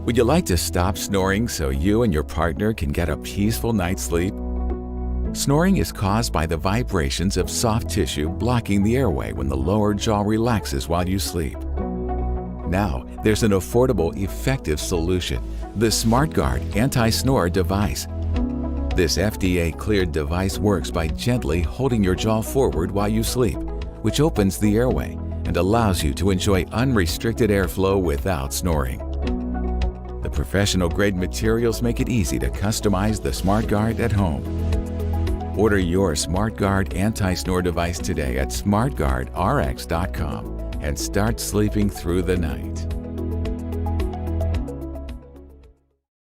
Would you like to stop snoring so you and your partner can get a peaceful night's sleep? Snoring is caused by the vibrations of soft tissue blocking the airway when the lower jaw relaxes while you sleep. Now, there's an affordable, effective solution, the SmartGuard Anti-Snore Device. This FDA-cleared device works by gently holding your jaw forward while you sleep, which opens the airway and allows you to enjoy unrestricted airflow without snoring. The professional-grade materials make it easy to customize the SmartGuard at home. Order your SmartGuard Anti-Snore Device today at smartguardrx.com and start sleeping through the night.